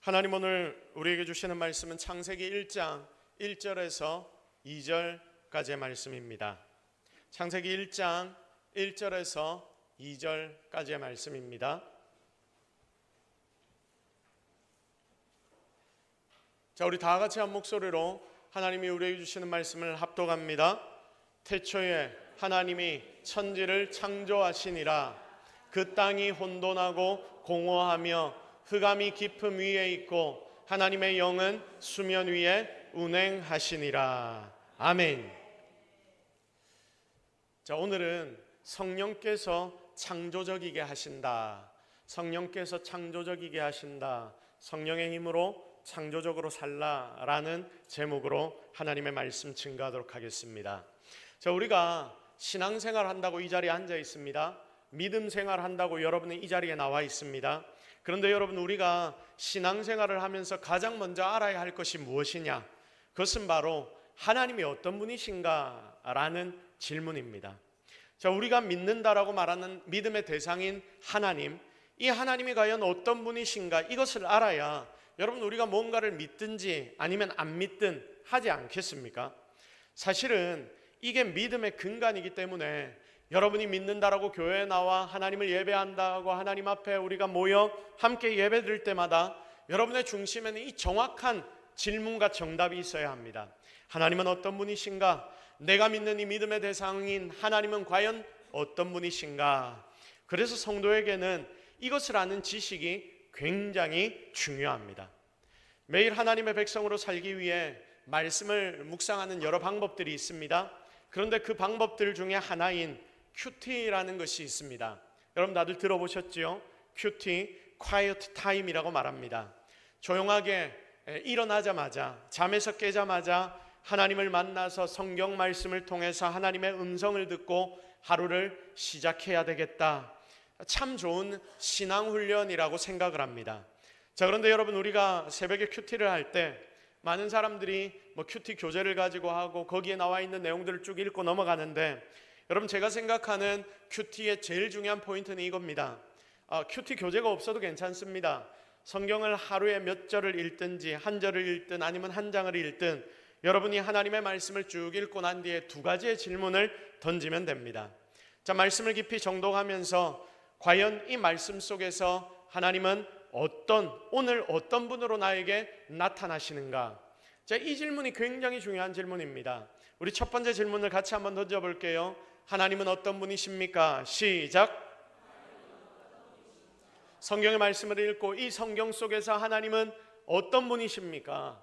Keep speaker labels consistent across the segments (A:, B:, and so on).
A: 하나님 오늘 우리에게 주시는 말씀은 창세기 1장 1절에서 2절까지의 말씀입니다. 창세기 1장 1절에서 2절까지의 말씀입니다. 자, 우리 다 같이 한 목소리로 하나님이 우리에게 주시는 말씀을 합독합니다. 태초에 하나님이 천지를 창조하시니라. 그 땅이 혼돈하고 공허하며 흑암이 깊음 위에 있고 하나님의 영은 수면 위에 운행하시니라. 아멘. 자, 오늘은 성령께서 창조적이게 하신다. 성령께서 창조적이게 하신다. 성령의 힘으로 창조적으로 살라라는 제목으로 하나님의 말씀 증거하도록 하겠습니다. 자, 우리가 신앙생활 한다고 이 자리에 앉아 있습니다. 믿음 생활 한다고 여러분은 이 자리에 나와 있습니다. 그런데 여러분, 우리가 신앙생활을 하면서 가장 먼저 알아야 할 것이 무엇이냐? 그것은 바로 하나님이 어떤 분이신가? 라는 질문입니다. 자, 우리가 믿는다라고 말하는 믿음의 대상인 하나님, 이 하나님이 과연 어떤 분이신가? 이것을 알아야 여러분, 우리가 뭔가를 믿든지 아니면 안 믿든 하지 않겠습니까? 사실은 이게 믿음의 근간이기 때문에 여러분이 믿는다라고 교회에 나와 하나님을 예배한다고 하나님 앞에 우리가 모여 함께 예배드릴 때마다 여러분의 중심에는 이 정확한 질문과 정답이 있어야 합니다. 하나님은 어떤 분이신가? 내가 믿는 이 믿음의 대상인 하나님은 과연 어떤 분이신가? 그래서 성도에게는 이것을 아는 지식이 굉장히 중요합니다. 매일 하나님의 백성으로 살기 위해 말씀을 묵상하는 여러 방법들이 있습니다. 그런데 그 방법들 중에 하나인 큐티라는 것이 있습니다. 여러분 다들 들어보셨지요? 큐티, quiet time이라고 말합니다. 조용하게 일어나자마자, 잠에서 깨자마자 하나님을 만나서 성경 말씀을 통해서 하나님의 음성을 듣고 하루를 시작해야 되겠다. 참 좋은 신앙훈련이라고 생각을 합니다. 자, 그런데 여러분, 우리가 새벽에 큐티를 할 때 많은 사람들이 큐티 교재를 가지고 하고 거기에 나와 있는 내용들을 쭉 읽고 넘어가는데, 여러분, 제가 생각하는 큐티의 제일 중요한 포인트는 이겁니다. 큐티 교재가 없어도 괜찮습니다. 성경을 하루에 몇 절을 읽든지 한 절을 읽든 아니면 한 장을 읽든 여러분이 하나님의 말씀을 쭉 읽고 난 뒤에 두 가지의 질문을 던지면 됩니다. 자, 말씀을 깊이 정독하면서 과연 이 말씀 속에서 하나님은 오늘 어떤 분으로 나에게 나타나시는가? 자, 이 질문이 굉장히 중요한 질문입니다. 우리 첫 번째 질문을 같이 한번 던져볼게요. 하나님은 어떤 분이십니까? 시작. 성경의 말씀을 읽고 이 성경 속에서 하나님은 어떤 분이십니까?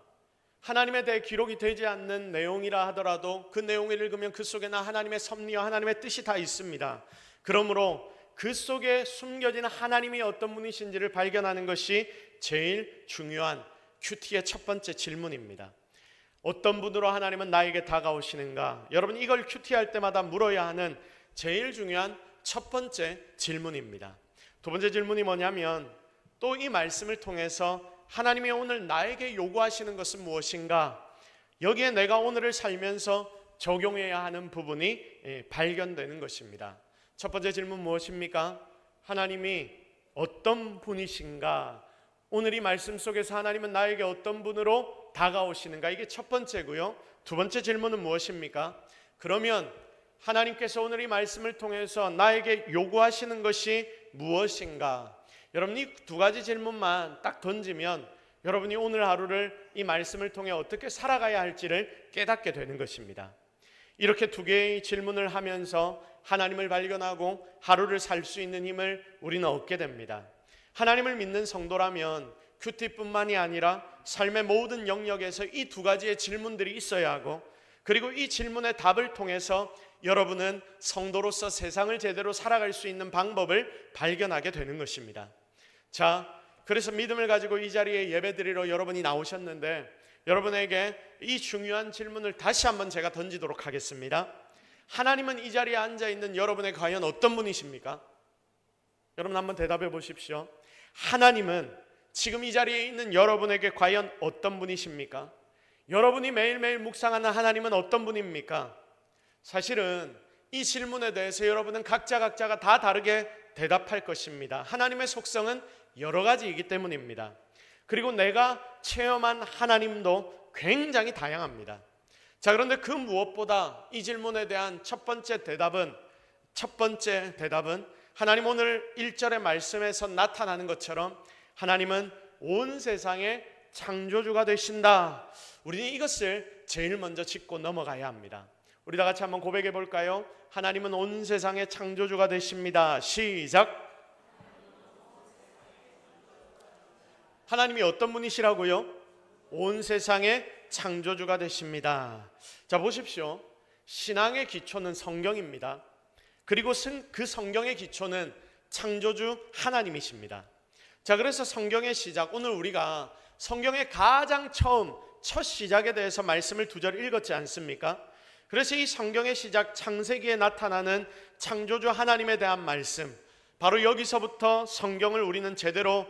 A: 하나님에 대해 기록이 되지 않는 내용이라 하더라도 그 내용을 읽으면 그 속에는 하나님의 섭리와 하나님의 뜻이 다 있습니다. 그러므로 그 속에 숨겨진 하나님이 어떤 분이신지를 발견하는 것이 제일 중요한 큐티의 첫 번째 질문입니다. 어떤 분으로 하나님은 나에게 다가오시는가? 여러분, 이걸 큐티할 때마다 물어야 하는 제일 중요한 첫 번째 질문입니다. 두 번째 질문이 뭐냐면, 또 이 말씀을 통해서 하나님이 오늘 나에게 요구하시는 것은 무엇인가? 여기에 내가 오늘을 살면서 적용해야 하는 부분이 발견되는 것입니다. 첫 번째 질문 무엇입니까? 하나님이 어떤 분이신가? 오늘 이 말씀 속에서 하나님은 나에게 어떤 분으로 다가오시는가? 이게 첫 번째고요. 두 번째 질문은 무엇입니까? 그러면 하나님께서 오늘 이 말씀을 통해서 나에게 요구하시는 것이 무엇인가? 여러분, 이 두 가지 질문만 딱 던지면 여러분이 오늘 하루를 이 말씀을 통해 어떻게 살아가야 할지를 깨닫게 되는 것입니다. 이렇게 두 개의 질문을 하면서 하나님을 발견하고 하루를 살 수 있는 힘을 우리는 얻게 됩니다. 하나님을 믿는 성도라면 큐티뿐만이 아니라 삶의 모든 영역에서 이 두 가지의 질문들이 있어야 하고, 그리고 이 질문의 답을 통해서 여러분은 성도로서 세상을 제대로 살아갈 수 있는 방법을 발견하게 되는 것입니다. 자, 그래서 믿음을 가지고 이 자리에 예배드리러 여러분이 나오셨는데, 여러분에게 이 중요한 질문을 다시 한번 제가 던지도록 하겠습니다. 하나님은 이 자리에 앉아있는 여러분에게 과연 어떤 분이십니까? 여러분 한번 대답해 보십시오. 하나님은 지금 이 자리에 있는 여러분에게 과연 어떤 분이십니까? 여러분이 매일매일 묵상하는 하나님은 어떤 분입니까? 사실은 이 질문에 대해서 여러분은 각자가 다 다르게 대답할 것입니다. 하나님의 속성은 여러 가지이기 때문입니다. 그리고 내가 체험한 하나님도 굉장히 다양합니다. 자, 그런데 그 무엇보다 이 질문에 대한 첫 번째 대답은 하나님 오늘 1절의 말씀에서 나타나는 것처럼 하나님은 온 세상의 창조주가 되신다. 우리는 이것을 제일 먼저 짚고 넘어가야 합니다. 우리 다 같이 한번 고백해 볼까요? 하나님은 온 세상의 창조주가 되십니다. 시작. 하나님이 어떤 분이시라고요? 온 세상의 창조주가 되십니다. 자, 보십시오. 신앙의 기초는 성경입니다. 그리고 그 성경의 기초는 창조주 하나님이십니다. 자, 그래서 성경의 시작, 오늘 우리가 성경의 가장 첫 시작에 대해서 말씀을 2절 읽었지 않습니까? 그래서 이 성경의 시작, 창세기에 나타나는 창조주 하나님에 대한 말씀, 바로 여기서부터 성경을 우리는 제대로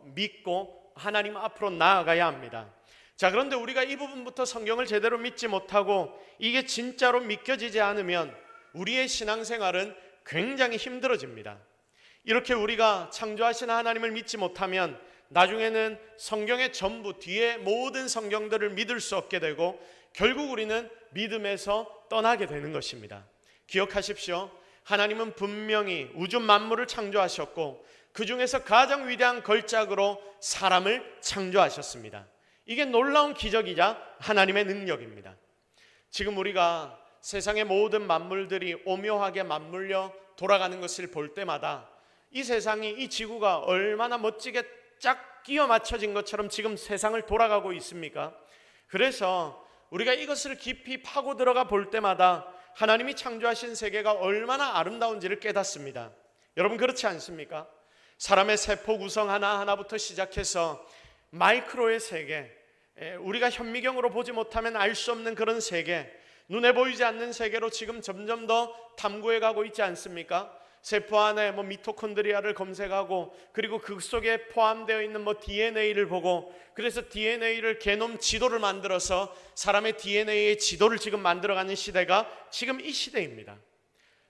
A: 믿고 하나님 앞으로 나아가야 합니다. 자, 그런데 우리가 이 부분부터 성경을 제대로 믿지 못하고 이게 진짜로 믿겨지지 않으면 우리의 신앙생활은 굉장히 힘들어집니다. 이렇게 우리가 창조하신 하나님을 믿지 못하면 나중에는 성경의 전부 뒤에 모든 성경들을 믿을 수 없게 되고 결국 우리는 믿음에서 떠나게 되는 것입니다. 기억하십시오. 하나님은 분명히 우주 만물을 창조하셨고 그 중에서 가장 위대한 걸작으로 사람을 창조하셨습니다. 이게 놀라운 기적이자 하나님의 능력입니다. 지금 우리가 세상의 모든 만물들이 오묘하게 맞물려 돌아가는 것을 볼 때마다 이 세상이, 이 지구가 얼마나 멋지게 쫙 끼워 맞춰진 것처럼 지금 세상을 돌아가고 있습니까? 그래서 우리가 이것을 깊이 파고 들어가 볼 때마다 하나님이 창조하신 세계가 얼마나 아름다운지를 깨닫습니다. 여러분, 그렇지 않습니까? 사람의 세포 구성 하나하나부터 시작해서 마이크로의 세계, 우리가 현미경으로 보지 못하면 알 수 없는 그런 세계, 눈에 보이지 않는 세계로 지금 점점 더 탐구해 가고 있지 않습니까? 세포 안에 미토콘드리아를 검색하고 그리고 그 속에 포함되어 있는 DNA를 보고, 그래서 DNA를 게놈 지도를 만들어서 사람의 DNA의 지도를 지금 만들어가는 시대가 지금 이 시대입니다.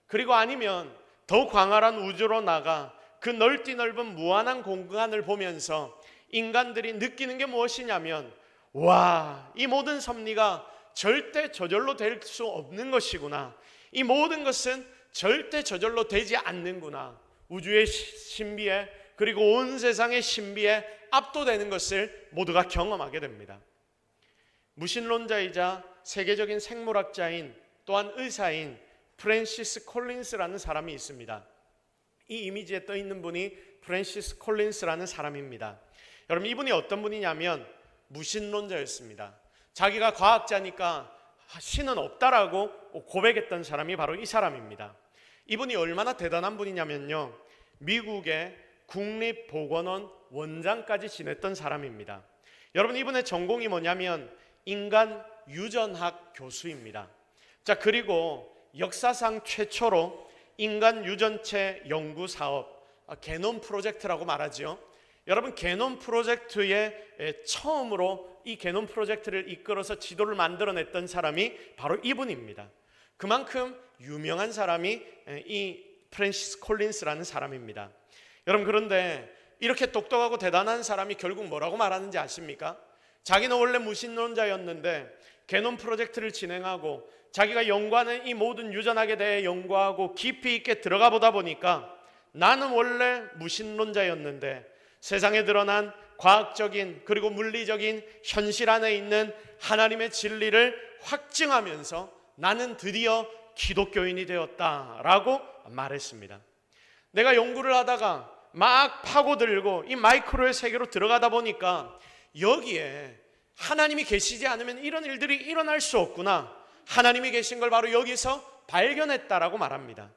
A: 그리고 아니면 더 광활한 우주로 나가 그 넓디 넓은 무한한 공간을 보면서 인간들이 느끼는 게 무엇이냐면, 와, 이 모든 섭리가 절대 저절로 될 수 없는 것이구나. 이 모든 것은 절대 저절로 되지 않는구나. 우주의 신비에, 그리고 온 세상의 신비에 압도되는 것을 모두가 경험하게 됩니다. 무신론자이자 세계적인 생물학자인 또한 의사인 프랜시스 콜린스라는 사람이 있습니다. 이 이미지에 떠 있는 분이 프랜시스 콜린스라는 사람입니다. 여러분, 이분이 어떤 분이냐면 무신론자였습니다. 자기가 과학자니까 신은 없다라고 고백했던 사람이 바로 이 사람입니다. 이분이 얼마나 대단한 분이냐면요, 미국의 국립보건원 원장까지 지냈던 사람입니다. 여러분, 이분의 전공이 뭐냐면 인간 유전학 교수입니다. 자, 그리고 역사상 최초로 인간 유전체 연구 사업, 게놈 프로젝트라고 말하죠. 여러분, 게놈 프로젝트의 처음으로 이 게놈 프로젝트를 이끌어서 지도를 만들어냈던 사람이 바로 이분입니다. 그만큼 유명한 사람이 이 프랜시스 콜린스라는 사람입니다. 여러분, 그런데 이렇게 똑똑하고 대단한 사람이 결국 뭐라고 말하는지 아십니까? 자기는 원래 무신론자였는데 게놈 프로젝트를 진행하고 자기가 연구하는 이 모든 유전학에 대해 연구하고 깊이 있게 들어가 보다 보니까, 나는 원래 무신론자였는데 세상에 드러난 과학적인 그리고 물리적인 현실 안에 있는 하나님의 진리를 확증하면서 나는 드디어 기독교인이 되었다라고 말했습니다. 내가 연구를 하다가 막 파고들고 이 마이크로의 세계로 들어가다 보니까 여기에 하나님이 계시지 않으면 이런 일들이 일어날 수 없구나, 하나님이 계신 걸 바로 여기서 발견했다라고 말합니다.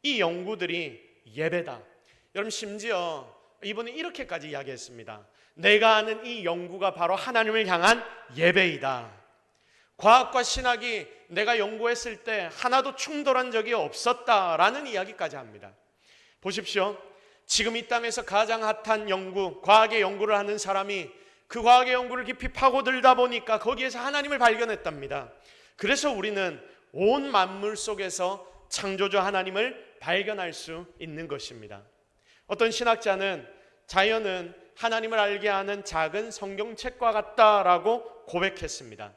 A: 이 연구들이 예배다. 여러분, 심지어 이분이 이렇게까지 이야기했습니다. 내가 아는 이 연구가 바로 하나님을 향한 예배이다. 과학과 신학이 내가 연구했을 때 하나도 충돌한 적이 없었다라는 이야기까지 합니다. 보십시오. 지금 이 땅에서 가장 핫한 연구, 과학의 연구를 하는 사람이 그 과학의 연구를 깊이 파고들다 보니까 거기에서 하나님을 발견했답니다. 그래서 우리는 온 만물 속에서 창조주 하나님을 발견할 수 있는 것입니다. 어떤 신학자는 자연은 하나님을 알게 하는 작은 성경책과 같다라고 고백했습니다.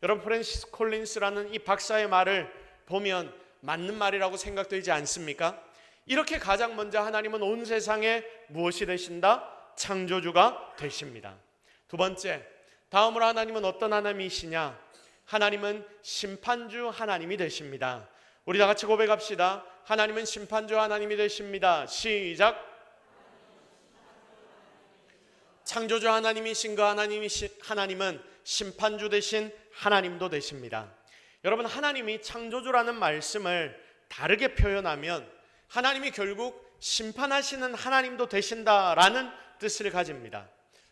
A: 여러분, 프랜시스 콜린스라는 이 박사의 말을 보면 맞는 말이라고 생각되지 않습니까? 이렇게 가장 먼저 하나님은 온 세상에 무엇이 되신다? 창조주가 되십니다. 두 번째, 다음으로 하나님은 어떤 하나님이시냐? 하나님은 심판주 하나님이 되십니다. 우리 다 같이 고백합시다. 하나님은 심판주 하나님이 되십니다. 시작. 창조주 하나님이신 그 하나님은 심판주 되신 하나님도 되십니다. 여러분, 하나님이 창조주라는 말씀을 다르게 표현하면 하나님이 결국 심판하시는 하나님도 되신다라는 뜻을 가집니다.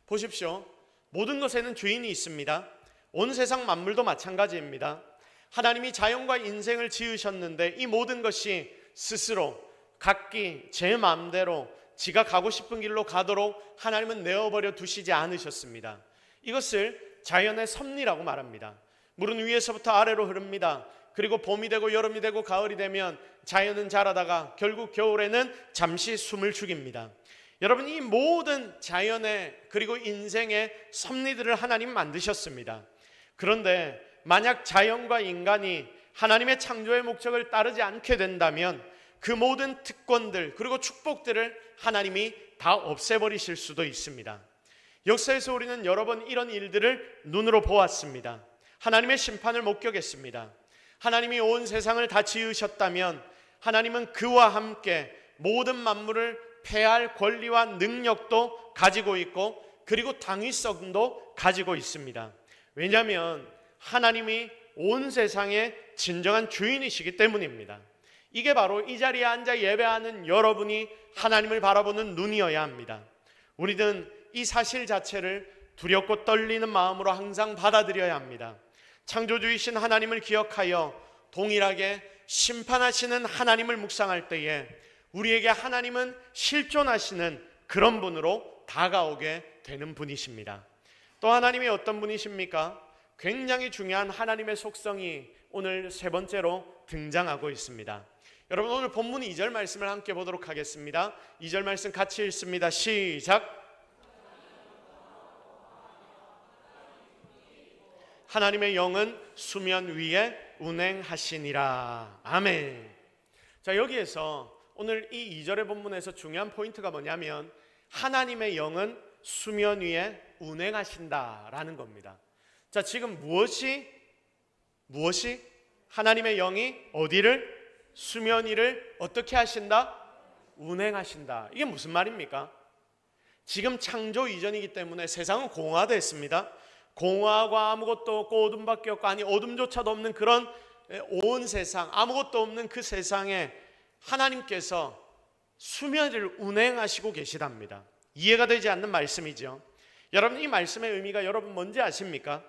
A: 보십시오. 모든 것에는 주인이 있습니다. 온 세상 만물도 마찬가지입니다. 하나님이 자연과 인생을 지으셨는데 이 모든 것이 스스로 각기 제 마음대로 지가 가고 싶은 길로 가도록 하나님은 내어버려 두시지 않으셨습니다. 이것을 자연의 섭리라고 말합니다. 물은 위에서부터 아래로 흐릅니다. 그리고 봄이 되고 여름이 되고 가을이 되면 자연은 자라다가 결국 겨울에는 잠시 숨을 죽입니다. 여러분, 이 모든 자연의 그리고 인생의 섭리들을 하나님 만드셨습니다. 그런데 만약 자연과 인간이 하나님의 창조의 목적을 따르지 않게 된다면 그 모든 특권들 그리고 축복들을 하나님이 다 없애버리실 수도 있습니다. 역사에서 우리는 여러 번 이런 일들을 눈으로 보았습니다. 하나님의 심판을 목격했습니다. 하나님이 온 세상을 다 지으셨다면 하나님은 그와 함께 모든 만물을 폐할 권리와 능력도 가지고 있고 그리고 당위성도 가지고 있습니다. 왜냐하면 하나님이 온 세상의 진정한 주인이시기 때문입니다. 이게 바로 이 자리에 앉아 예배하는 여러분이 하나님을 바라보는 눈이어야 합니다. 우리는 이 사실 자체를 두렵고 떨리는 마음으로 항상 받아들여야 합니다. 창조주이신 하나님을 기억하여 동일하게 심판하시는 하나님을 묵상할 때에 우리에게 하나님은 실존하시는 그런 분으로 다가오게 되는 분이십니다. 또 하나님이 어떤 분이십니까? 굉장히 중요한 하나님의 속성이 오늘 세 번째로 등장하고 있습니다. 여러분, 오늘 본문 2절 말씀을 함께 보도록 하겠습니다. 2절 말씀 같이 읽습니다. 시작. 하나님의 영은 수면 위에 운행하시니라. 아멘. 자, 여기에서 오늘 이 2절의 본문에서 중요한 포인트가 뭐냐면 하나님의 영은 수면 위에 운행하신다라는 겁니다. 자, 지금 무엇이 하나님의 영이 어디를 수면 위를 어떻게 하신다? 운행하신다. 이게 무슨 말입니까? 지금 창조 이전이기 때문에 세상은 공허화됐습니다. 공허하고 아무것도 없고 어둠밖에 없고 아니 어둠조차도 없는 그런 온 세상, 아무것도 없는 그 세상에 하나님께서 수면을 운행하시고 계시답니다. 이해가 되지 않는 말씀이죠. 여러분, 이 말씀의 의미가 여러분 뭔지 아십니까?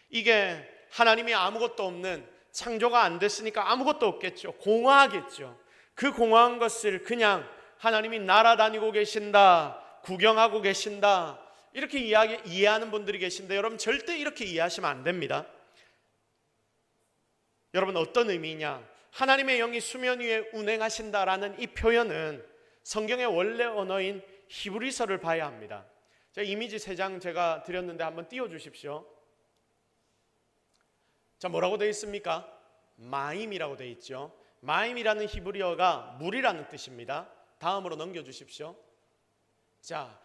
A: 이게 하나님이 아무것도 없는 창조가 안 됐으니까 아무것도 없겠죠. 공허하겠죠. 그 공허한 것을 그냥 하나님이 날아다니고 계신다, 구경하고 계신다, 이렇게 이해하는 분들이 계신데 여러분, 절대 이렇게 이해하시면 안 됩니다. 여러분, 어떤 의미냐? 하나님의 영이 수면 위에 운행하신다라는 이 표현은 성경의 원래 언어인 히브리서를 봐야 합니다. 제가 이미지 3장 제가 드렸는데 한번 띄워주십시오. 자, 뭐라고 되어 있습니까? 마임이라고 되어 있죠. 마임이라는 히브리어가 물이라는 뜻입니다. 다음으로 넘겨주십시오. 자,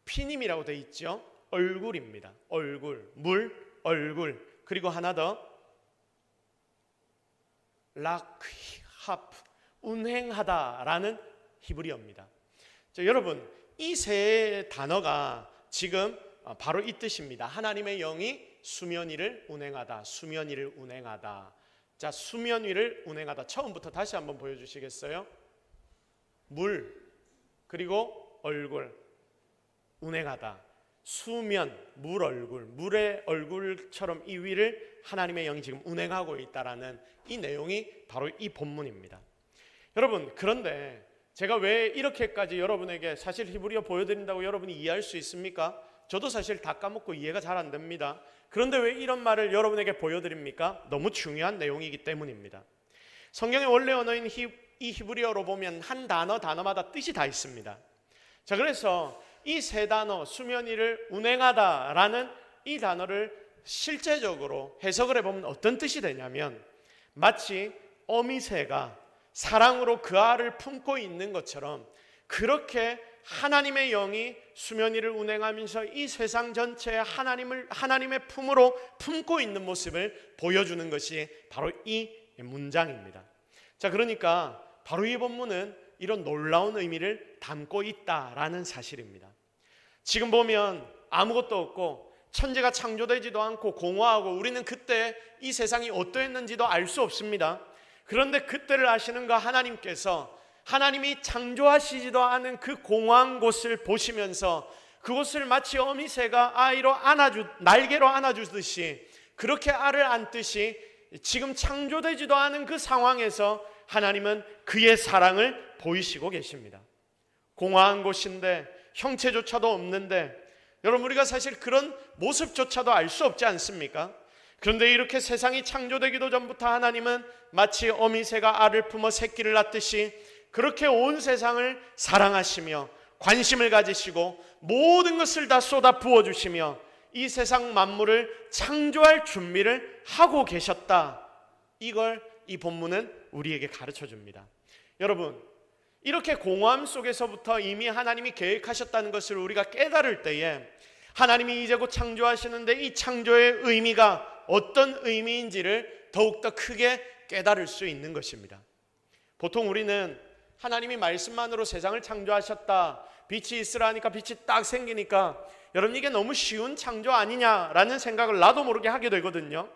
A: 피님이라고 되어 있죠. 얼굴입니다. 얼굴, 물, 얼굴. 그리고 하나 더, 락하프, 운행하다라는 히브리어입니다. 자, 여러분, 이 세 단어가 지금 바로 이 뜻입니다. 하나님의 영이 수면 위를 운행하다, 수면 위를 운행하다. 자, 수면 위를 운행하다. 처음부터 다시 한번 보여주시겠어요? 물, 그리고 얼굴, 운행하다. 수면, 물 얼굴, 물의 얼굴처럼 이 위를 하나님의 영이 지금 운행하고 있다라는 이 내용이 바로 이 본문입니다. 여러분, 그런데 제가 왜 이렇게까지 여러분에게 사실 히브리어 보여드린다고 여러분이 이해할 수 있습니까? 저도 사실 다 까먹고 이해가 잘 안 됩니다. 그런데 왜 이런 말을 여러분에게 보여드립니까? 너무 중요한 내용이기 때문입니다. 성경의 원래 언어인 이 히브리어로 보면 한 단어마다 뜻이 다 있습니다. 자, 그래서 이 세 단어 수면 위를 운행하다라는 이 단어를 실제적으로 해석을 해보면 어떤 뜻이 되냐면 마치 어미새가 사랑으로 그 알을 품고 있는 것처럼 그렇게 하나님의 영이 수면 위를 운행하면서 이 세상 전체에 하나님의 품으로 품고 있는 모습을 보여주는 것이 바로 이 문장입니다. 자, 그러니까 바로 이 본문은 이런 놀라운 의미를 담고 있다라는 사실입니다. 지금 보면 아무것도 없고 천지가 창조되지도 않고 공허하고 우리는 그때 이 세상이 어떠했는지도 알 수 없습니다. 그런데 그때를 아시는 그 하나님께서 하나님이 창조하시지도 않은 그 공허한 곳을 보시면서 그곳을 마치 어미새가 날개로 안아주듯이 그렇게 알을 안듯이 지금 창조되지도 않은 그 상황에서 하나님은 그의 사랑을 보이시고 계십니다. 공허한 곳인데 형체조차도 없는데 여러분, 우리가 사실 그런 모습조차도 알 수 없지 않습니까? 그런데 이렇게 세상이 창조되기도 전부터 하나님은 마치 어미새가 알을 품어 새끼를 낳듯이 그렇게 온 세상을 사랑하시며 관심을 가지시고 모든 것을 다 쏟아 부어주시며 이 세상 만물을 창조할 준비를 하고 계셨다. 이걸 이 본문은 우리에게 가르쳐 줍니다. 여러분, 이렇게 공허함 속에서부터 이미 하나님이 계획하셨다는 것을 우리가 깨달을 때에 하나님이 이제 곧 창조하시는데 이 창조의 의미가 어떤 의미인지를 더욱더 크게 깨달을 수 있는 것입니다. 보통 우리는 하나님이 말씀만으로 세상을 창조하셨다, 빛이 있으라 하니까 빛이 딱 생기니까 여러분 이게 너무 쉬운 창조 아니냐라는 생각을 나도 모르게 하게 되거든요.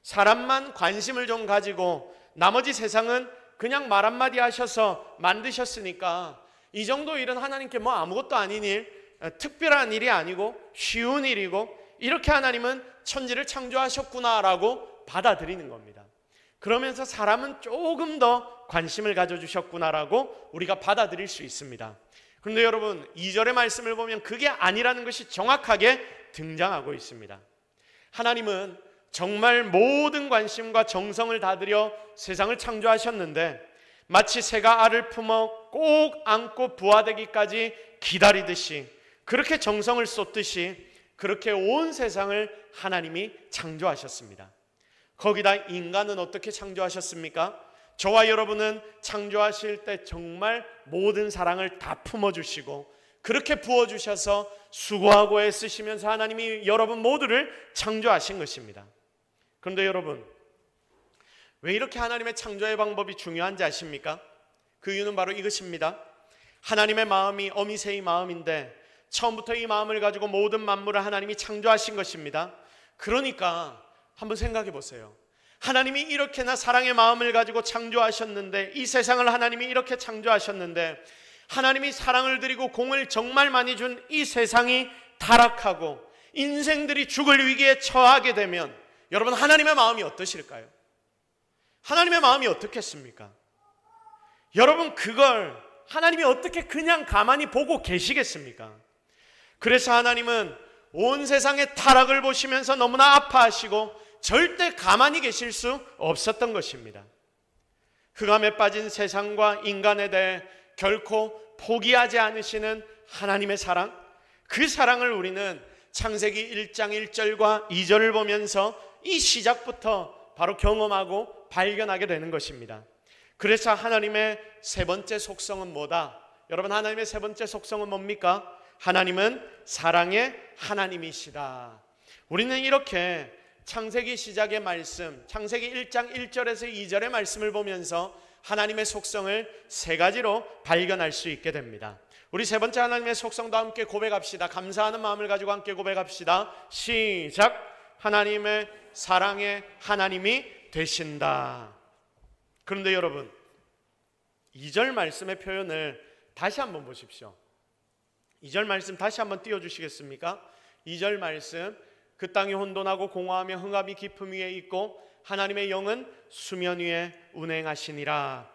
A: 사람만 관심을 좀 가지고 나머지 세상은 그냥 말 한마디 하셔서 만드셨으니까 이 정도 일은 하나님께 뭐 아무것도 아닌 일, 특별한 일이 아니고 쉬운 일이고 이렇게 하나님은 천지를 창조하셨구나라고 받아들이는 겁니다. 그러면서 사람은 조금 더 관심을 가져주셨구나라고 우리가 받아들일 수 있습니다. 그런데 여러분, 2절의 말씀을 보면 그게 아니라는 것이 정확하게 등장하고 있습니다. 하나님은 정말 모든 관심과 정성을 다들여 세상을 창조하셨는데 마치 새가 알을 품어 꼭 안고 부화되기까지 기다리듯이 그렇게 정성을 쏟듯이 그렇게 온 세상을 하나님이 창조하셨습니다. 거기다 인간은 어떻게 창조하셨습니까? 저와 여러분은 창조하실 때 정말 모든 사랑을 다 품어주시고 그렇게 부어주셔서 수고하고 애쓰시면서 하나님이 여러분 모두를 창조하신 것입니다. 그런데 여러분, 왜 이렇게 하나님의 창조의 방법이 중요한지 아십니까? 그 이유는 바로 이것입니다. 하나님의 마음이 어미새의 마음인데 처음부터 이 마음을 가지고 모든 만물을 하나님이 창조하신 것입니다. 그러니까 한번 생각해 보세요. 하나님이 이렇게나 사랑의 마음을 가지고 창조하셨는데 이 세상을 하나님이 이렇게 창조하셨는데 하나님이 사랑을 드리고 공을 정말 많이 준 이 세상이 타락하고 인생들이 죽을 위기에 처하게 되면 여러분, 하나님의 마음이 어떠실까요? 하나님의 마음이 어떻겠습니까? 여러분, 그걸 하나님이 어떻게 그냥 가만히 보고 계시겠습니까? 그래서 하나님은 온 세상의 타락을 보시면서 너무나 아파하시고 절대 가만히 계실 수 없었던 것입니다. 흑암에 빠진 세상과 인간에 대해 결코 포기하지 않으시는 하나님의 사랑, 그 사랑을 우리는 창세기 1장 1절과 2절을 보면서 이 시작부터 바로 경험하고 발견하게 되는 것입니다. 그래서 하나님의 세 번째 속성은 뭐다? 여러분, 하나님의 세 번째 속성은 뭡니까? 하나님은 사랑의 하나님이시다. 우리는 이렇게 창세기 시작의 말씀, 창세기 1장 1절에서 2절의 말씀을 보면서 하나님의 속성을 세 가지로 발견할 수 있게 됩니다. 우리 세 번째 하나님의 속성도 함께 고백합시다. 감사하는 마음을 가지고 함께 고백합시다. 시작. 하나님의 사랑의 하나님이 되신다. 그런데 여러분, 2절 말씀의 표현을 다시 한번 보십시오. 2절 말씀 다시 한번 띄워주시겠습니까? 2절 말씀, 그 땅이 혼돈하고 공허하며 흑암이 깊음 위에 있고 하나님의 영은 수면 위에 운행하시니라.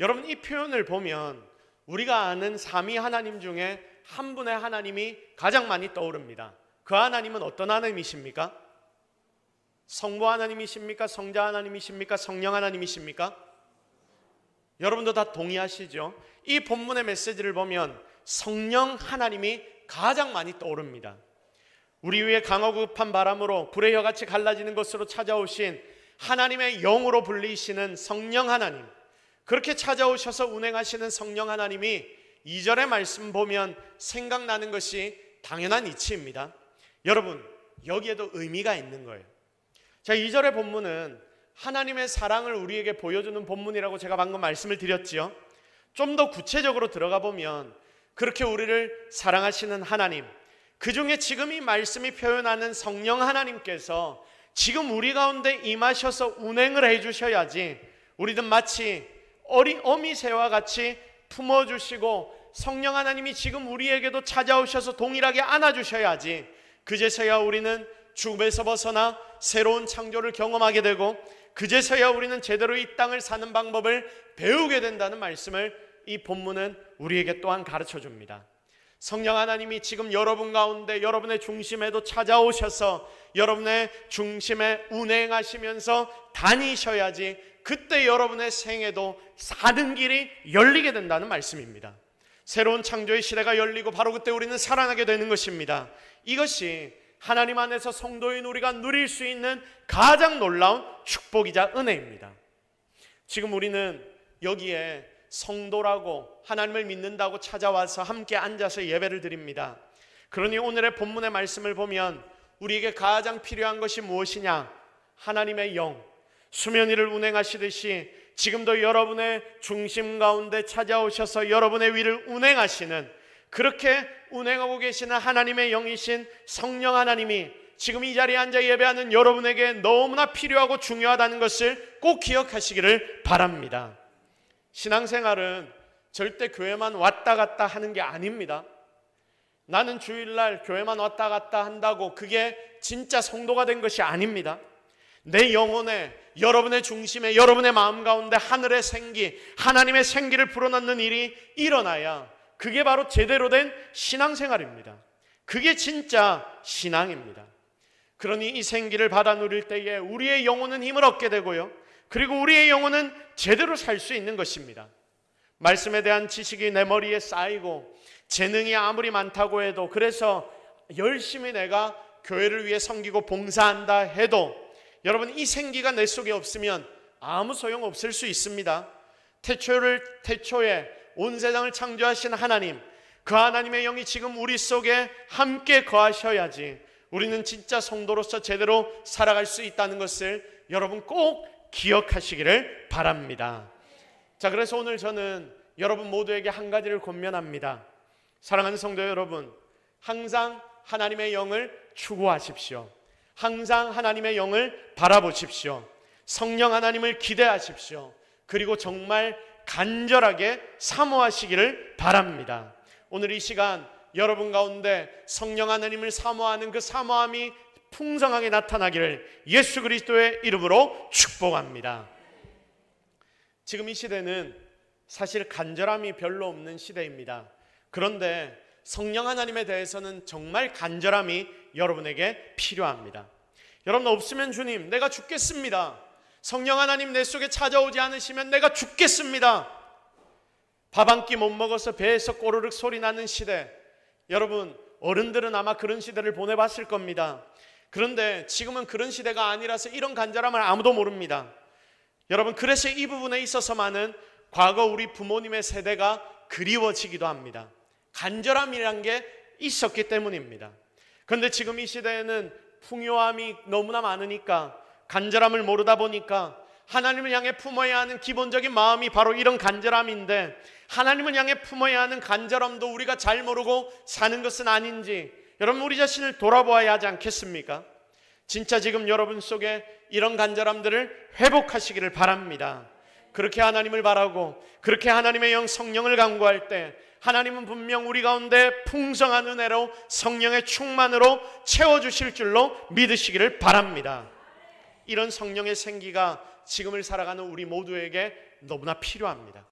A: 여러분, 이 표현을 보면 우리가 아는 삼위 하나님 중에 한 분의 하나님이 가장 많이 떠오릅니다. 그 하나님은 어떤 하나님이십니까? 성부 하나님이십니까? 성자 하나님이십니까? 성령 하나님이십니까? 여러분도 다 동의하시죠? 이 본문의 메시지를 보면 성령 하나님이 가장 많이 떠오릅니다. 우리 위에 강하고 급한 바람으로 불의 혀같이 갈라지는 것으로 찾아오신 하나님의 영으로 불리시는 성령 하나님, 그렇게 찾아오셔서 운행하시는 성령 하나님이 2절의 말씀 보면 생각나는 것이 당연한 이치입니다. 여러분, 여기에도 의미가 있는 거예요. 자, 2절의 본문은 하나님의 사랑을 우리에게 보여주는 본문이라고 제가 방금 말씀을 드렸지요. 좀 더 구체적으로 들어가 보면 그렇게 우리를 사랑하시는 하나님, 그 중에 지금 이 말씀이 표현하는 성령 하나님께서 지금 우리 가운데 임하셔서 운행을 해주셔야지 우리는 마치 어미새와 같이 품어주시고 성령 하나님이 지금 우리에게도 찾아오셔서 동일하게 안아주셔야지 그제서야 우리는 죽음에서 벗어나 새로운 창조를 경험하게 되고 그제서야 우리는 제대로 이 땅을 사는 방법을 배우게 된다는 말씀을 이 본문은 우리에게 또한 가르쳐 줍니다. 성령 하나님이 지금 여러분 가운데 여러분의 중심에도 찾아오셔서 여러분의 중심에 운행하시면서 다니셔야지 그때 여러분의 생애도 사는 길이 열리게 된다는 말씀입니다. 새로운 창조의 시대가 열리고 바로 그때 우리는 살아나게 되는 것입니다. 이것이 하나님 안에서 성도인 우리가 누릴 수 있는 가장 놀라운 축복이자 은혜입니다. 지금 우리는 여기에 성도라고 하나님을 믿는다고 찾아와서 함께 앉아서 예배를 드립니다. 그러니 오늘의 본문의 말씀을 보면 우리에게 가장 필요한 것이 무엇이냐? 하나님의 영, 수면 위를 운행하시듯이 지금도 여러분의 중심 가운데 찾아오셔서 여러분의 위를 운행하시는, 그렇게 운행하고 계시는 하나님의 영이신 성령 하나님이 지금 이 자리에 앉아 예배하는 여러분에게 너무나 필요하고 중요하다는 것을 꼭 기억하시기를 바랍니다. 신앙생활은 절대 교회만 왔다 갔다 하는 게 아닙니다. 나는 주일날 교회만 왔다 갔다 한다고 그게 진짜 성도가 된 것이 아닙니다. 내 영혼에, 여러분의 중심에, 여러분의 마음 가운데 하늘의 생기, 하나님의 생기를 불어넣는 일이 일어나야 그게 바로 제대로 된 신앙생활입니다. 그게 진짜 신앙입니다. 그러니 이 생기를 받아 누릴 때에 우리의 영혼은 힘을 얻게 되고요, 그리고 우리의 영혼은 제대로 살 수 있는 것입니다. 말씀에 대한 지식이 내 머리에 쌓이고 재능이 아무리 많다고 해도, 그래서 열심히 내가 교회를 위해 섬기고 봉사한다 해도 여러분 이 생기가 내 속에 없으면 아무 소용 없을 수 있습니다. 태초에 온 세상을 창조하신 하나님, 그 하나님의 영이 지금 우리 속에 함께 거하셔야지 우리는 진짜 성도로서 제대로 살아갈 수 있다는 것을 여러분 꼭 기억하시기를 바랍니다. 자, 그래서 오늘 저는 여러분 모두에게 한 가지를 권면합니다. 사랑하는 성도 여러분, 항상 하나님의 영을 추구하십시오. 항상 하나님의 영을 바라보십시오. 성령 하나님을 기대하십시오. 그리고 정말 간절하게 사모하시기를 바랍니다. 오늘 이 시간 여러분 가운데 성령 하나님을 사모하는 그 사모함이 풍성하게 나타나기를 예수 그리스도의 이름으로 축복합니다. 지금 이 시대는 사실 간절함이 별로 없는 시대입니다. 그런데 성령 하나님에 대해서는 정말 간절함이 여러분에게 필요합니다. 여러분, 없으면 주님 내가 죽겠습니다. 성령 하나님 내 속에 찾아오지 않으시면 내가 죽겠습니다. 밥 한 끼 못 먹어서 배에서 꼬르륵 소리 나는 시대, 여러분 어른들은 아마 그런 시대를 보내봤을 겁니다. 그런데 지금은 그런 시대가 아니라서 이런 간절함을 아무도 모릅니다. 여러분, 그래서 이 부분에 있어서만은 과거 우리 부모님의 세대가 그리워지기도 합니다. 간절함이란 게 있었기 때문입니다. 그런데 지금 이 시대에는 풍요함이 너무나 많으니까, 간절함을 모르다 보니까 하나님을 향해 품어야 하는 기본적인 마음이 바로 이런 간절함인데, 하나님을 향해 품어야 하는 간절함도 우리가 잘 모르고 사는 것은 아닌지 여러분 우리 자신을 돌아보아야 하지 않겠습니까? 진짜 지금 여러분 속에 이런 간절함들을 회복하시기를 바랍니다. 그렇게 하나님을 바라고 그렇게 하나님의 영 성령을 간구할 때 하나님은 분명 우리 가운데 풍성한 은혜로 성령의 충만으로 채워주실 줄로 믿으시기를 바랍니다. 이런 성령의 생기가 지금을 살아가는 우리 모두에게 너무나 필요합니다.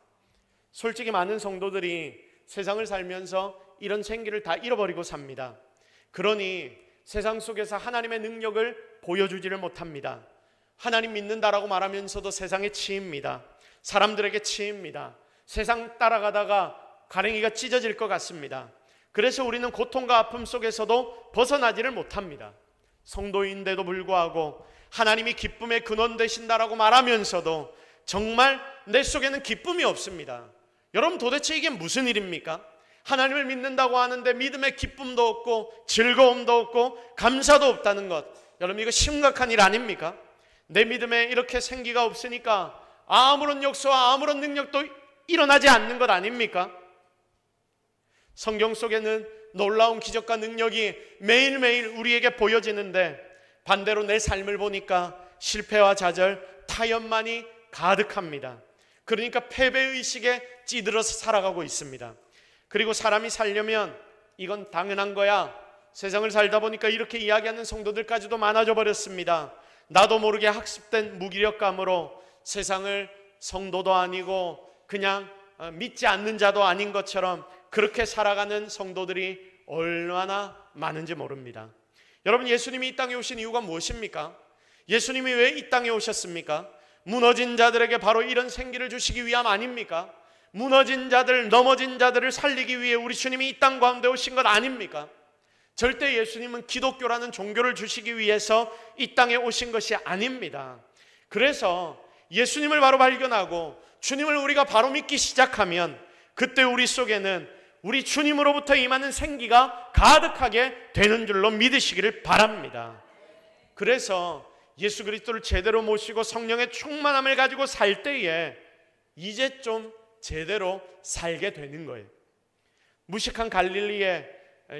A: 솔직히 많은 성도들이 세상을 살면서 이런 생기를 다 잃어버리고 삽니다. 그러니 세상 속에서 하나님의 능력을 보여주지를 못합니다. 하나님 믿는다라고 말하면서도 세상에 치입니다. 사람들에게 치입니다. 세상 따라가다가 가랭이가 찢어질 것 같습니다. 그래서 우리는 고통과 아픔 속에서도 벗어나지를 못합니다. 성도인데도 불구하고 하나님이 기쁨의 근원 되신다라고 말하면서도 정말 내 속에는 기쁨이 없습니다. 여러분, 도대체 이게 무슨 일입니까? 하나님을 믿는다고 하는데 믿음의 기쁨도 없고 즐거움도 없고 감사도 없다는 것, 여러분 이거 심각한 일 아닙니까? 내 믿음에 이렇게 생기가 없으니까 아무런 역사와 아무런 능력도 일어나지 않는 것 아닙니까? 성경 속에는 놀라운 기적과 능력이 매일매일 우리에게 보여지는데 반대로 내 삶을 보니까 실패와 좌절, 타협만이 가득합니다. 그러니까 패배의식에 찌들어서 살아가고 있습니다. 그리고 사람이 살려면 이건 당연한 거야, 세상을 살다 보니까 이렇게 이야기하는 성도들까지도 많아져 버렸습니다. 나도 모르게 학습된 무기력감으로 세상을 성도도 아니고 그냥 믿지 않는 자도 아닌 것처럼 그렇게 살아가는 성도들이 얼마나 많은지 모릅니다. 여러분, 예수님이 이 땅에 오신 이유가 무엇입니까? 예수님이 왜 이 땅에 오셨습니까? 무너진 자들에게 바로 이런 생기를 주시기 위함 아닙니까? 무너진 자들, 넘어진 자들을 살리기 위해 우리 주님이 이 땅 가운데 오신 것 아닙니까? 절대 예수님은 기독교라는 종교를 주시기 위해서 이 땅에 오신 것이 아닙니다. 그래서 예수님을 바로 발견하고 주님을 우리가 바로 믿기 시작하면 그때 우리 속에는 우리 주님으로부터 임하는 생기가 가득하게 되는 줄로 믿으시기를 바랍니다. 그래서 예수 그리스도를 제대로 모시고 성령의 충만함을 가지고 살 때에 이제 좀 제대로 살게 되는 거예요. 무식한 갈릴리의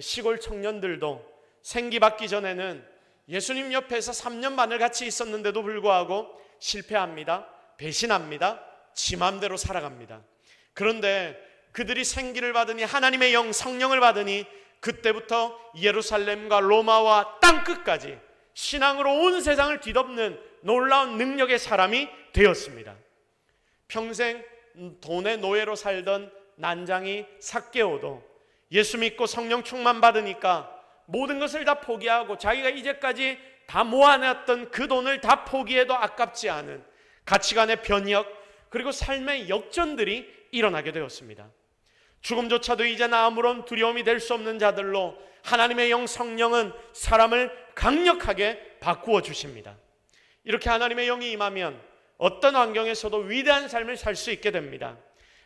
A: 시골 청년들도 생기 받기 전에는 예수님 옆에서 3년 반을 같이 있었는데도 불구하고 실패합니다. 배신합니다. 지 맘대로 살아갑니다. 그런데 그들이 생기를 받으니, 하나님의 영 성령을 받으니 그때부터 예루살렘과 로마와 땅끝까지 신앙으로 온 세상을 뒤덮는 놀라운 능력의 사람이 되었습니다. 평생 돈의 노예로 살던 난장이 삭개오도 예수 믿고 성령 충만 받으니까 모든 것을 다 포기하고 자기가 이제까지 다 모아놨던 그 돈을 다 포기해도 아깝지 않은 가치관의 변혁, 그리고 삶의 역전들이 일어나게 되었습니다. 죽음조차도 이제는 아무런 두려움이 될 수 없는 자들로 하나님의 영 성령은 사람을 강력하게 바꾸어 주십니다. 이렇게 하나님의 영이 임하면 어떤 환경에서도 위대한 삶을 살 수 있게 됩니다.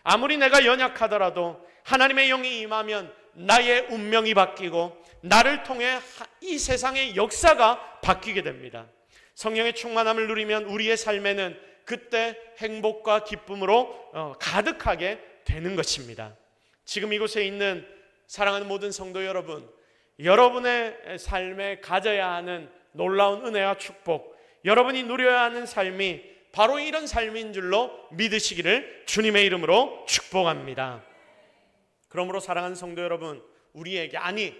A: 아무리 내가 연약하더라도 하나님의 영이 임하면 나의 운명이 바뀌고 나를 통해 이 세상의 역사가 바뀌게 됩니다. 성령의 충만함을 누리면 우리의 삶에는 그때 행복과 기쁨으로 가득하게 되는 것입니다. 지금 이곳에 있는 사랑하는 모든 성도 여러분, 여러분의 삶에 가져야 하는 놀라운 은혜와 축복, 여러분이 누려야 하는 삶이 바로 이런 삶인 줄로 믿으시기를 주님의 이름으로 축복합니다. 그러므로 사랑하는 성도 여러분, 우리에게, 아니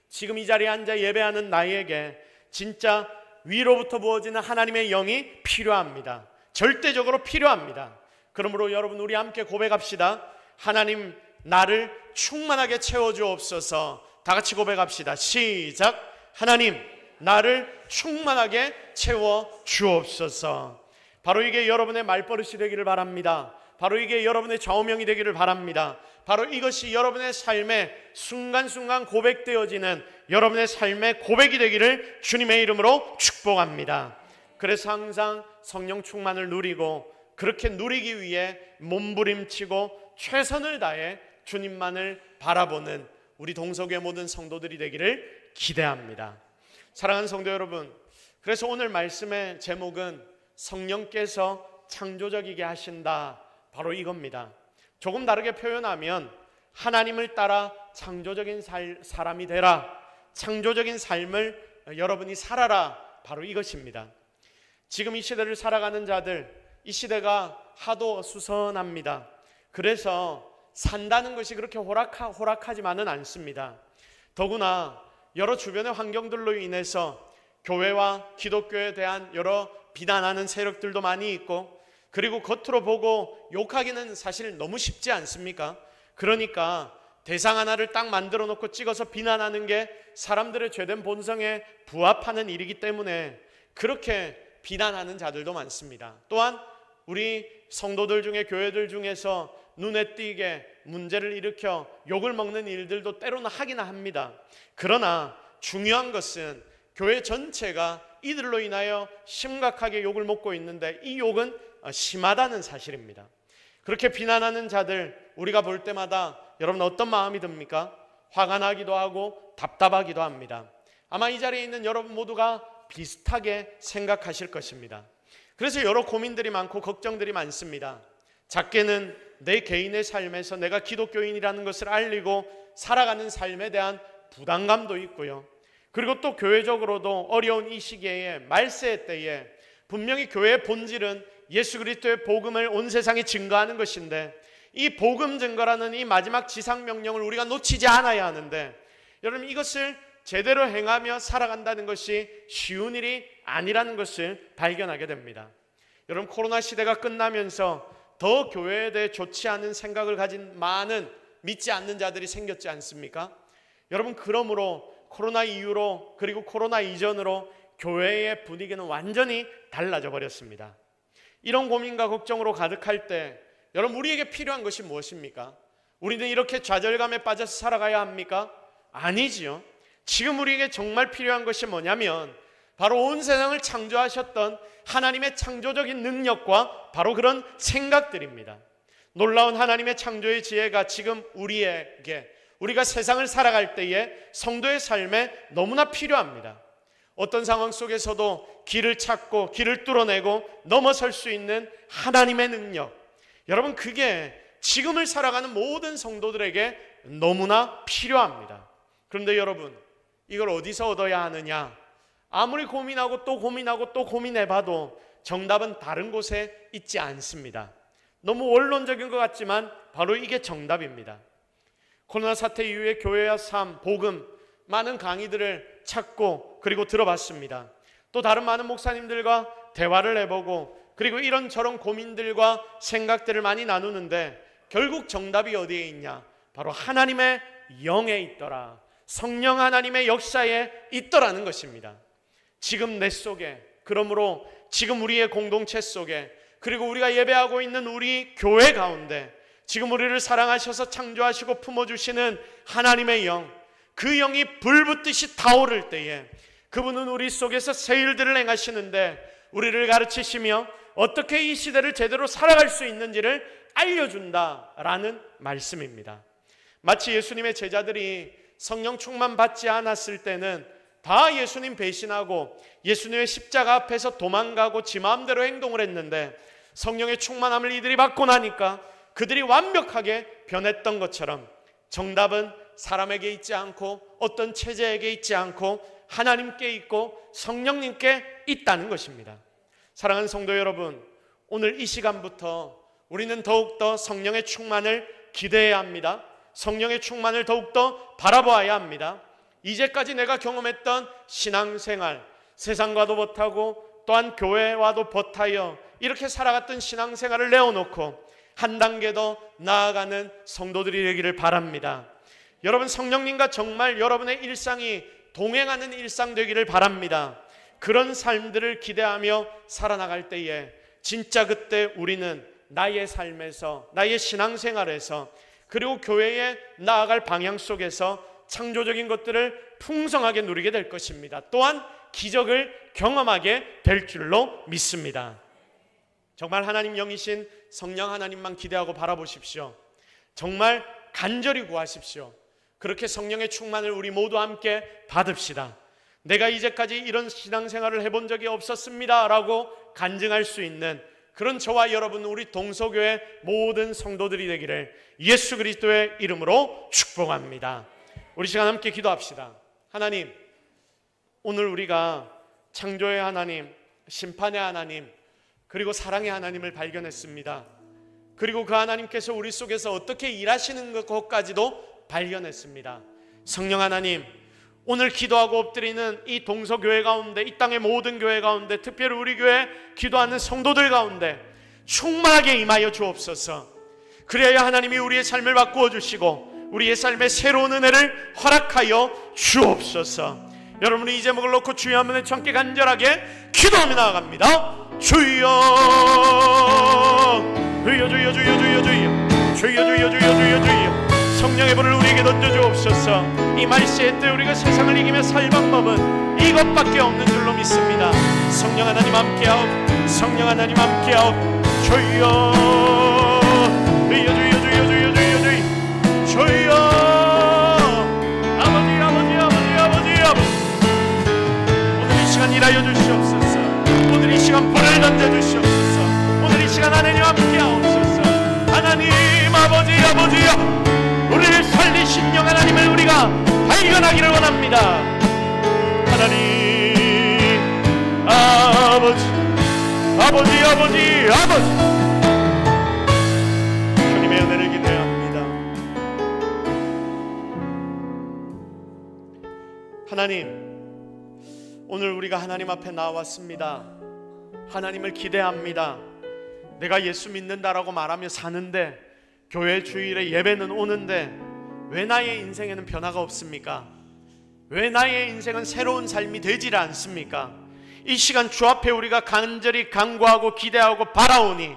A: 지금 이 자리에 앉아 예배하는 나에게 진짜 위로부터 부어지는 하나님의 영이 필요합니다. 절대적으로 필요합니다. 그러므로 여러분, 우리 함께 고백합시다. 하나님, 나를 충만하게 채워주옵소서. 다 같이 고백합시다. 시작. 하나님, 나를 충만하게 채워주옵소서. 바로 이게 여러분의 말버릇이 되기를 바랍니다. 바로 이게 여러분의 좌우명이 되기를 바랍니다. 바로 이것이 여러분의 삶에 순간순간 고백되어지는 여러분의 삶의 고백이 되기를 주님의 이름으로 축복합니다. 그래서 항상 성령 충만을 누리고, 그렇게 누리기 위해 몸부림치고 최선을 다해 주님만을 바라보는 우리 동서교회 모든 성도들이 되기를 기대합니다. 사랑하는 성도 여러분, 그래서 오늘 말씀의 제목은 성령께서 창조적이게 하신다, 바로 이겁니다. 조금 다르게 표현하면 하나님을 따라 창조적인 사람이 되라, 창조적인 삶을 여러분이 살아라, 바로 이것입니다. 지금 이 시대를 살아가는 자들, 이 시대가 하도 수선합니다. 그래서 산다는 것이 그렇게 호락하지만은 않습니다. 더구나 여러 주변의 환경들로 인해서 교회와 기독교에 대한 여러 비난하는 세력들도 많이 있고, 그리고 겉으로 보고 욕하기는 사실 너무 쉽지 않습니까? 그러니까 대상 하나를 딱 만들어 놓고 찍어서 비난하는 게 사람들의 죄된 본성에 부합하는 일이기 때문에 그렇게 비난하는 자들도 많습니다. 또한 우리 성도들 중에, 교회들 중에서 눈에 띄게 문제를 일으켜 욕을 먹는 일들도 때로는 하긴 합니다. 그러나 중요한 것은 교회 전체가 이들로 인하여 심각하게 욕을 먹고 있는데 이 욕은 심하다는 사실입니다. 그렇게 비난하는 자들 우리가 볼 때마다 여러분 어떤 마음이 듭니까? 화가 나기도 하고 답답하기도 합니다. 아마 이 자리에 있는 여러분 모두가 비슷하게 생각하실 것입니다. 그래서 여러 고민들이 많고 걱정들이 많습니다. 작게는 내 개인의 삶에서 내가 기독교인이라는 것을 알리고 살아가는 삶에 대한 부담감도 있고요. 그리고 또 교회적으로도 어려운 이 시기에 말세의 때에 분명히 교회의 본질은 예수 그리스도의 복음을 온 세상에 증거하는 것인데 이 복음 증거라는 이 마지막 지상명령을 우리가 놓치지 않아야 하는데 여러분 이것을 제대로 행하며 살아간다는 것이 쉬운 일이 아니라는 것을 발견하게 됩니다. 여러분 코로나 시대가 끝나면서 더 교회에 대해 좋지 않은 생각을 가진 많은 믿지 않는 자들이 생겼지 않습니까? 여러분 그러므로 코로나 이후로 그리고 코로나 이전으로 교회의 분위기는 완전히 달라져 버렸습니다. 이런 고민과 걱정으로 가득할 때 여러분 우리에게 필요한 것이 무엇입니까? 우리는 이렇게 좌절감에 빠져서 살아가야 합니까? 아니지요. 지금 우리에게 정말 필요한 것이 뭐냐면 바로 온 세상을 창조하셨던 하나님의 창조적인 능력과 바로 그런 생각들입니다. 놀라운 하나님의 창조의 지혜가 지금 우리가 세상을 살아갈 때에 성도의 삶에 너무나 필요합니다. 어떤 상황 속에서도 길을 찾고 길을 뚫어내고 넘어설 수 있는 하나님의 능력, 여러분 그게 지금을 살아가는 모든 성도들에게 너무나 필요합니다. 그런데 여러분 이걸 어디서 얻어야 하느냐? 아무리 고민하고 또 고민하고 또 고민해봐도 정답은 다른 곳에 있지 않습니다. 너무 원론적인 것 같지만 바로 이게 정답입니다. 코로나 사태 이후에 교회와 삶, 복음 많은 강의들을 찾고 그리고 들어봤습니다. 또 다른 많은 목사님들과 대화를 해보고 그리고 이런저런 고민들과 생각들을 많이 나누는데 결국 정답이 어디에 있냐? 바로 하나님의 영에 있더라. 성령 하나님의 역사에 있더라는 것입니다. 지금 내 속에, 그러므로 지금 우리의 공동체 속에, 그리고 우리가 예배하고 있는 우리 교회 가운데 지금 우리를 사랑하셔서 창조하시고 품어주시는 하나님의 영, 그 영이 불붙듯이 타오를 때에 그분은 우리 속에서 새 일들을 행하시는데 우리를 가르치시며 어떻게 이 시대를 제대로 살아갈 수 있는지를 알려준다라는 말씀입니다. 마치 예수님의 제자들이 성령 충만 받지 않았을 때는 다 예수님 배신하고 예수님의 십자가 앞에서 도망가고 지 마음대로 행동을 했는데 성령의 충만함을 이들이 받고 나니까 그들이 완벽하게 변했던 것처럼 정답은 사람에게 있지 않고 어떤 체제에게 있지 않고 하나님께 있고 성령님께 있다는 것입니다. 사랑하는 성도 여러분, 오늘 이 시간부터 우리는 더욱더 성령의 충만을 기대해야 합니다. 성령의 충만을 더욱더 바라보아야 합니다. 이제까지 내가 경험했던 신앙생활, 세상과도 못하고 또한 교회와도 벗하여 이렇게 살아갔던 신앙생활을 내어놓고 한 단계 더 나아가는 성도들이 되기를 바랍니다. 여러분 성령님과 정말 여러분의 일상이 동행하는 일상 되기를 바랍니다. 그런 삶들을 기대하며 살아나갈 때에 진짜 그때 우리는 나의 삶에서, 나의 신앙생활에서, 그리고 교회에 나아갈 방향 속에서 창조적인 것들을 풍성하게 누리게 될 것입니다. 또한 기적을 경험하게 될 줄로 믿습니다. 정말 하나님 영이신 성령 하나님만 기대하고 바라보십시오. 정말 간절히 구하십시오. 그렇게 성령의 충만을 우리 모두 함께 받읍시다. 내가 이제까지 이런 신앙생활을 해본 적이 없었습니다 라고 간증할 수 있는 그런 저와 여러분 우리 동서교회 모든 성도들이 되기를 예수 그리스도의 이름으로 축복합니다. 우리 시간 함께 기도합시다. 하나님, 오늘 우리가 창조의 하나님, 심판의 하나님, 그리고 사랑의 하나님을 발견했습니다. 그리고 그 하나님께서 우리 속에서 어떻게 일하시는 것까지도 발견했습니다. 성령 하나님, 오늘 기도하고 엎드리는 이 동서교회 가운데, 이 땅의 모든 교회 가운데, 특별히 우리 교회 기도하는 성도들 가운데 충만하게 임하여 주옵소서. 그래야 하나님이 우리의 삶을 바꾸어 주시고 우리의 삶에 새로운 은혜를 허락하여 주옵소서. 여러분이 이 제목을 놓고 주여 한번 함께 간절하게 기도하며 나아갑니다. 주여, 주여, 주여, 주여, 주여, 주여. 주여 주여 주여 주여 주여. 성령의 불을 우리에게 던져주옵소서. 이 말세의 때 우리가 세상을 이기며 살 방법은 이것밖에 없는 줄로 믿습니다. 성령 하나님 함께하옵. 성령 하나님 함께하옵. 주여 주여 주여 주여 주여 주여 주여 주여. 아버지 아버지 아버지 아버지 아버지. 오늘 이 시간 일하여 주시옵소서. 오늘 이 시간 불을 던져주시옵소서. 오늘 이 시간 하나님 함께하옵소서. 하나님 아버지 아버지여, 우리를 살리신 영 하나님을 우리가 발견하기를 원합니다. 하나님 아버지 아버지 아버지 아버지, 주님의 은혜를 기대합니다. 하나님, 오늘 우리가 하나님 앞에 나왔습니다. 하나님을 기대합니다. 내가 예수 믿는다라고 말하며 사는데, 교회 주일에 예배는 오는데 왜 나의 인생에는 변화가 없습니까? 왜 나의 인생은 새로운 삶이 되질 않습니까? 이 시간 주 앞에 우리가 간절히 간구하고 기대하고 바라오니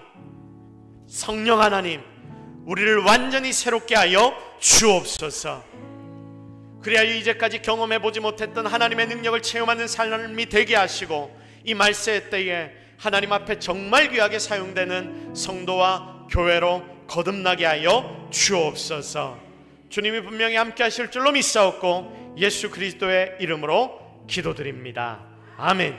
A: 성령 하나님, 우리를 완전히 새롭게 하여 주옵소서. 그래야 이제까지 경험해보지 못했던 하나님의 능력을 체험하는 삶이 되게 하시고, 이 말세의 때에 하나님 앞에 정말 귀하게 사용되는 성도와 교회로 거듭나게 하여 주옵소서. 주님이 분명히 함께 하실 줄로 믿사옵고 예수 그리스도의 이름으로 기도드립니다. 아멘.